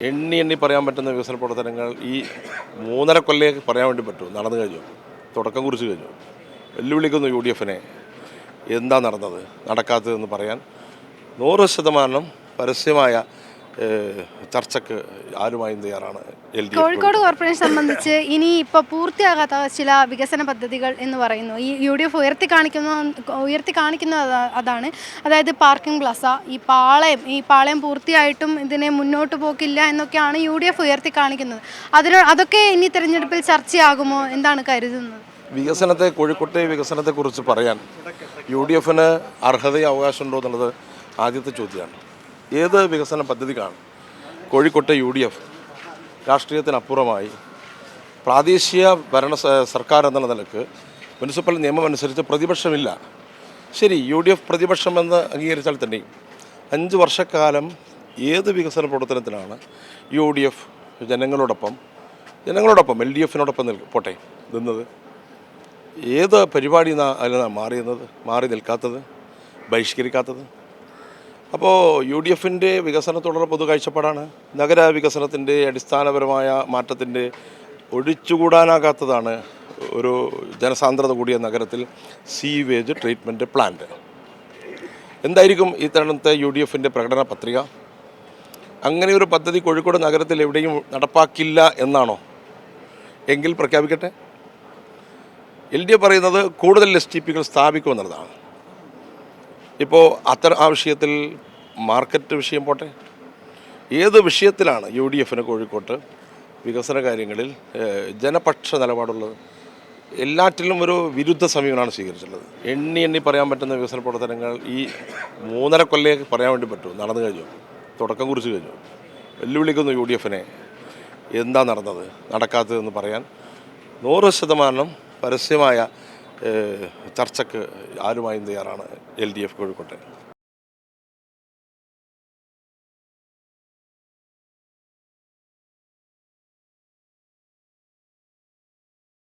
എണ്ണി എണ്ണി പറയാൻ പറ്റുന്ന വികസന പ്രവർത്തനങ്ങൾ ഈ 3.5 കൊല്ലം പറയാൻ വേണ്ടി പറ്റും. നടന്നു കഴിഞ്ഞു, തുടക്കം കുറിച്ച് കഴിഞ്ഞു. വെല്ലുവിളിക്കുന്നു യു ഡി എഫിനെ. എന്താ നടന്നത്, നടക്കാത്തതെന്ന് പറയാൻ 100% പരസ്യമായ ചർച്ചയ്ക്ക് ആരുമായും തയ്യാറാണ് LDF. കോഴിക്കോട് കോർപ്പറേഷൻ സംബന്ധിച്ച് ഇനി ഇപ്പോൾ പൂർത്തിയാകാത്ത ചില വികസന പദ്ധതികൾ എന്ന് പറയുന്നു. ഈ UDF ഉയർത്തി കാണിക്കുന്ന അതാണ്. അതായത് പാർക്കിംഗ് പ്ലാസ, ഈ പാളയം പൂർത്തിയായിട്ടും ഇതിനെ മുന്നോട്ട് പോക്കില്ല എന്നൊക്കെയാണ് UDF ഉയർത്തി കാണിക്കുന്നത്. അതൊക്കെ ഇനി തെരഞ്ഞെടുപ്പിൽ ചർച്ചയാകുമോ, എന്താണ് കരുതുന്നത്? കോഴിക്കോട്ടെ വികസനത്തെക്കുറിച്ച് പറയാൻ UDFന് അർഹതയും അവകാശമുണ്ടോ എന്നുള്ളത് ആദ്യത്തെ ചോദ്യമാണ്. ഏത് വികസന പദ്ധതിക്കാണ് കോഴിക്കോട്ടെ UDF രാഷ്ട്രീയത്തിനപ്പുറമായി പ്രാദേശിക സർക്കാർ എന്നുള്ള നിലക്ക് മുനിസിപ്പൽ നിയമം അനുസരിച്ച് പ്രതിപക്ഷമില്ല. ശരി, UDF പ്രതിപക്ഷമെന്ന് അംഗീകരിച്ചാൽ തന്നെയും 5 വർഷക്കാലം ഏത് വികസന പ്രവർത്തനത്തിലാണ് UDF ജനങ്ങളോടൊപ്പം LDFനോടൊപ്പം പോട്ടെ നിന്നത്? ഏത് പരിപാടി മാറി നിൽക്കാത്തത്, ബഹിഷ്കരിക്കാത്തത്? അപ്പോൾ UDFൻ്റെ വികസനത്തോടുള്ള പൊതു കാഴ്ചപ്പാടാണ്. നഗര വികസനത്തിൻ്റെ അടിസ്ഥാനപരമായ മാറ്റത്തിൻ്റെ ഒഴിച്ചുകൂടാനാകാത്തതാണ് ഒരു ജനസാന്ദ്രത കൂടിയ നഗരത്തിൽ സീവേജ് ട്രീറ്റ്മെൻറ്റ് പ്ലാന്റ്. എന്തായിരിക്കും ഈ തവണത്തെ UDFൻ്റെ പ്രകടന പത്രിക? അങ്ങനെ ഒരു പദ്ധതി കോഴിക്കോട് നഗരത്തിൽ എവിടെയും നടപ്പാക്കില്ല എന്നാണോ? എങ്കിൽ പ്രഖ്യാപിക്കട്ടെ. LDF പറയുന്നത് കൂടുതൽ STPകൾ സ്ഥാപിക്കുമെന്നുള്ളതാണ്. ഇപ്പോൾ ആ വിഷയത്തിൽ മാർക്കറ്റ് വിഷയം പോട്ടെ, ഏത് വിഷയത്തിലാണ് UDFന് കോഴിക്കോട്ട് വികസന കാര്യങ്ങളിൽ ജനപക്ഷ നിലപാടുള്ളത്? എല്ലാറ്റിലും ഒരു വിരുദ്ധ സമീപനമാണ് സ്വീകരിച്ചിട്ടുള്ളത്. എണ്ണി പറയാൻ പറ്റുന്ന വികസന പ്രവർത്തനങ്ങൾ ഈ 3.5 കൊല്ലം പറയാൻ വേണ്ടി പറ്റും. നടന്നു കഴിഞ്ഞു, തുടക്കം കുറിച്ച് കഴിഞ്ഞു. വെല്ലുവിളിക്കുന്നു UDFനെ. എന്താ നടന്നത്, നടക്കാത്തതെന്ന് പറയാൻ 100% പരസ്യമായ ചർച്ചയ്ക്ക് ആരുമായും തയ്യാറാണ് LDF കോഴിക്കോട്ടെ.